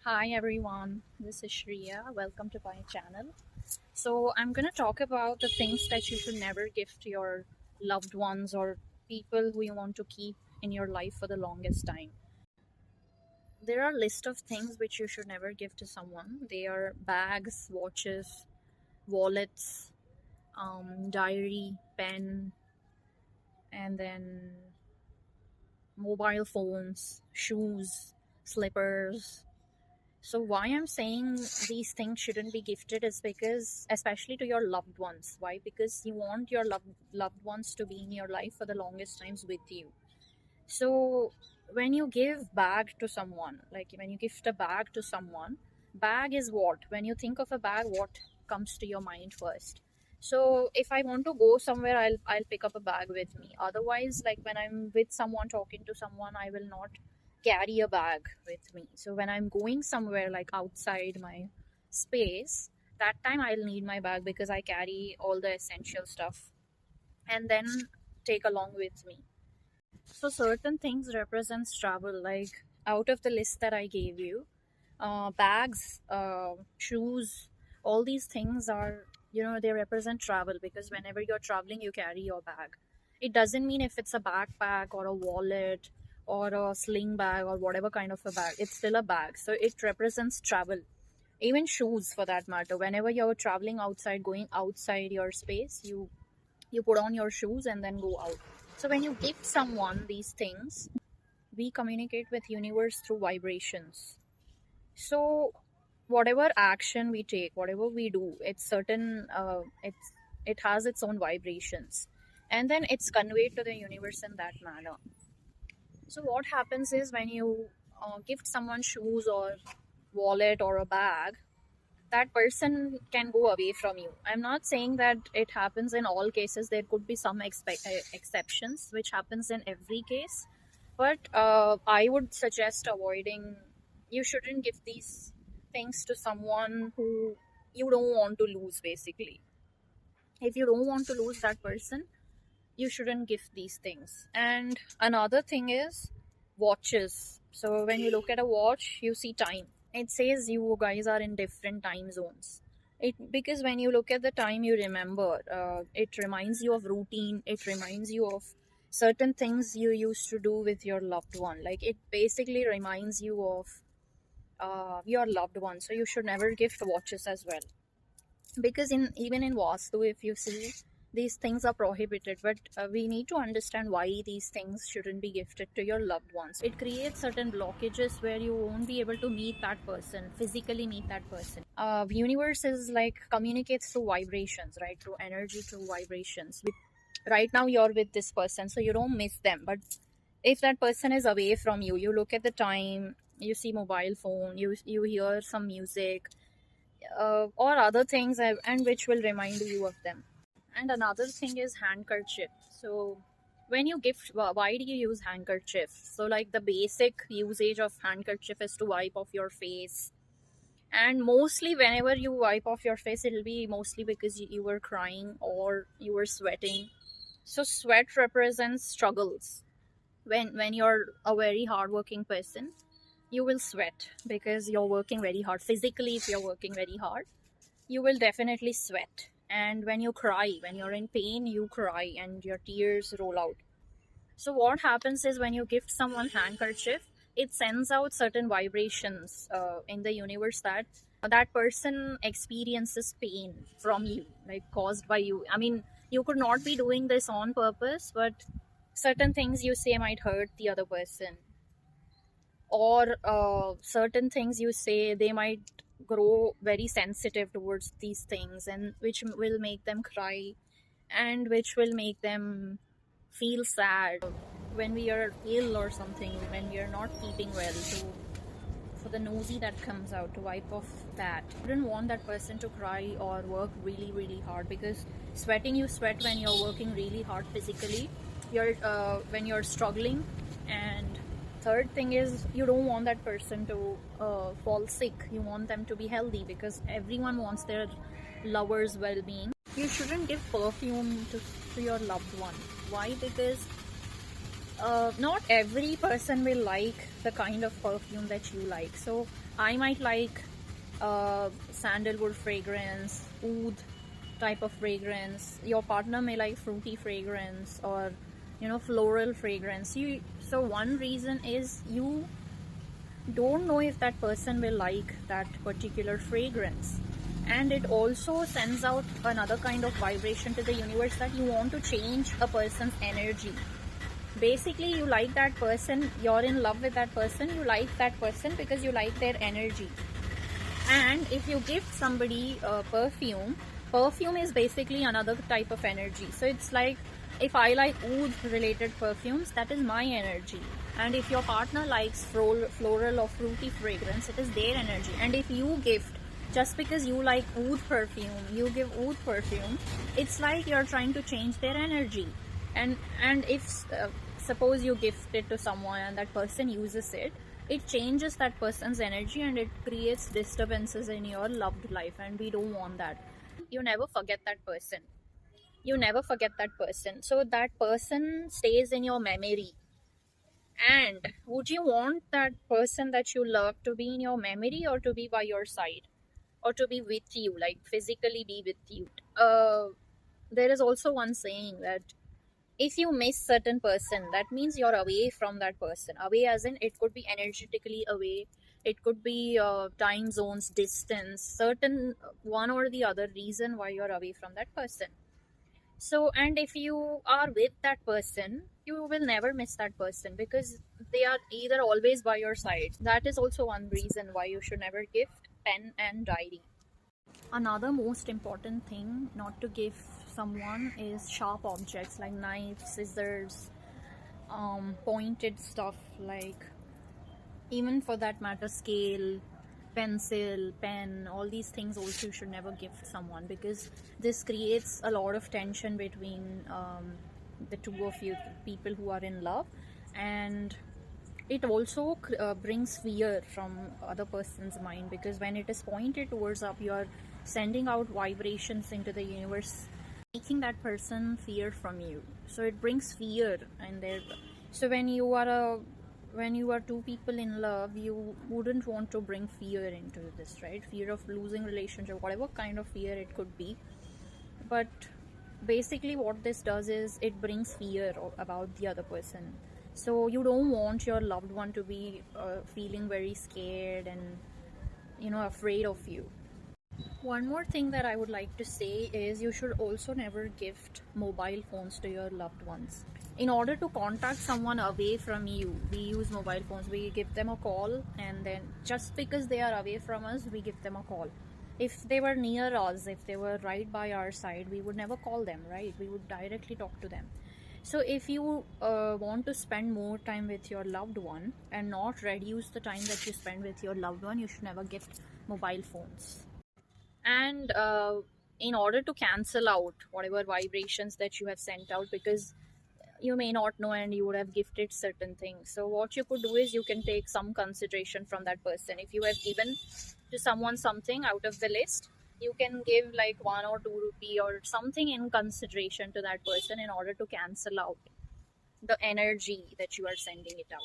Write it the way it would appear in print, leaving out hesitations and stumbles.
Hi everyone, this is Shreya. Welcome to my channel. So, I'm gonna talk about the things that you should never gift your loved ones or people who you want to keep in your life for the longest time. There are a list of things which you should never give to someone. They are bags, watches, wallets, diary, pen, and then mobile phones, shoes, slippers. So why I'm saying these things shouldn't be gifted is because, especially to your loved ones. Why? Because you want your loved ones to be in your life for the longest times with you. So when you give bag to someone, like when you gift a bag to someone, bag is what? When you think of a bag, what comes to your mind first? So if I want to go somewhere, I'll pick up a bag with me. Otherwise, like when I'm with someone talking to someone, I will not carry a bag with me. So when I'm going somewhere like outside my space, that time I'll need my bag because I carry all the essential stuff and then take along with me. So certain things represents travel, like out of the list that I gave you, bags, shoes, all these things are, they represent travel because whenever you're traveling, you carry your bag. It doesn't mean if it's a backpack or a wallet or a sling bag or whatever kind of a bag, it's still a bag. So it represents travel. Even shoes for that matter. Whenever you're traveling outside, going outside your space, you put on your shoes and then go out. So when you gift someone these things, we communicate with universe through vibrations. So whatever action we take, whatever we do, it's certain it has its own vibrations, and then it's conveyed to the universe in that manner. So what happens is when you gift someone shoes or wallet or a bag, that person can go away from you. I'm not saying that it happens in all cases. There could be some exceptions which happens in every case, but I would suggest avoiding. You shouldn't give these things to someone who you don't want to lose, basically. If you don't want to lose that person, you shouldn't give these things. And another thing is watches. So when you look at a watch, you see time. It says you guys are in different time zones. It because when you look at the time, you remember. It reminds you of routine. It reminds you of certain things you used to do with your loved one. Like it basically reminds you of your loved one. So you should never gift watches as well, because in even in Vastu, if you see, these things are prohibited, but we need to understand why these things shouldn't be gifted to your loved ones. It creates certain blockages where you won't be able to meet that person, physically meet that person. Universe is like communicates through vibrations, right? Through energy, through vibrations. Right now you're with this person, so you don't miss them, but if that person is away from you, you look at the time, you see mobile phone, you hear some music, or other things, and which will remind you of them. And another thing is handkerchief. So when you gift, why do you use handkerchief? So like the basic usage of handkerchief is to wipe off your face, and mostly whenever you wipe off your face, it'll be mostly because you were crying or you were sweating. So sweat represents struggles. When you're a very hardworking person, you will sweat because you're working very hard physically. If you're working very hard, you will definitely sweat. And when you cry, when you're in pain, you cry and your tears roll out. So what happens is when you gift someone handkerchief, it sends out certain vibrations in the universe that that person experiences pain from you, like caused by you. I mean, you could not be doing this on purpose, but certain things you say might hurt the other person, or certain things you say, they might grow very sensitive towards these things, and which will make them cry, and which will make them feel sad when we are ill or something, when we are not keeping well. So for the nosy that comes out, to wipe off that, you don't want that person to cry or work really hard, because sweating, you sweat when you're working really hard physically, you're when you're struggling. And third thing is, you don't want that person to fall sick. You want them to be healthy, because everyone wants their lover's well-being. You shouldn't give perfume to your loved one. Why? Because not every person will like the kind of perfume that you like. So I might like sandalwood fragrance, oud type of fragrance. Your partner may like fruity fragrance or floral fragrance. So one reason is you don't know if that person will like that particular fragrance, and it also sends out another kind of vibration to the universe that you want to change a person's energy. Basically, you like that person, you're in love with that person, you like that person because you like their energy. And if you give somebody perfume is basically another type of energy. So it's like, if I like oud related perfumes, that is my energy. And if your partner likes floral or fruity fragrance, it is their energy. And if you gift, just because you like oud perfume, you give oud perfume, it's like you're trying to change their energy. And if suppose you gift it to someone and that person uses it, it changes that person's energy and it creates disturbances in your loved life, and we don't want that. You never forget that person. You never forget that person, so that person stays in your memory. And would you want that person that you love to be in your memory, or to be by your side, or to be with you, like physically be with you? There is also one saying that if you miss certain person, that means you're away from that person. Away as in, it could be energetically away, it could be time zones, distance, certain one or the other reason why you're away from that person. So, and if you are with that person, you will never miss that person because they are either always by your side. That is also one reason why you should never gift pen and diary. Another most important thing not to give someone is sharp objects like knives, scissors, pointed stuff, like, even for that matter, scale, pencil, pen, all these things also you should never give someone, because this creates a lot of tension between the two of you, people who are in love. And it also brings fear from other person's mind, because when it is pointed towards up, you are sending out vibrations into the universe, making that person fear from you. So it brings fear and there. So when you are two people in love, you wouldn't want to bring fear into this, right? Fear of losing relationship, whatever kind of fear it could be. But basically what this does is it brings fear about the other person. So you don't want your loved one to be feeling very scared and afraid of you. One more thing that I would like to say is you should also never gift mobile phones to your loved ones. In order to contact someone away from you, we use mobile phones. We give them a call, and then just because they are away from us, we give them a call. If they were near us, if they were right by our side, we would never call them, right? We would directly talk to them. So if you want to spend more time with your loved one and not reduce the time that you spend with your loved one, you should never gift mobile phones. And in order to cancel out whatever vibrations that you have sent out, because you may not know and you would have gifted certain things, so what you could do is you can take some consideration from that person. If you have given to someone something out of the list, you can give like 1 or 2 rupee or something in consideration to that person, in order to cancel out the energy that you are sending it out.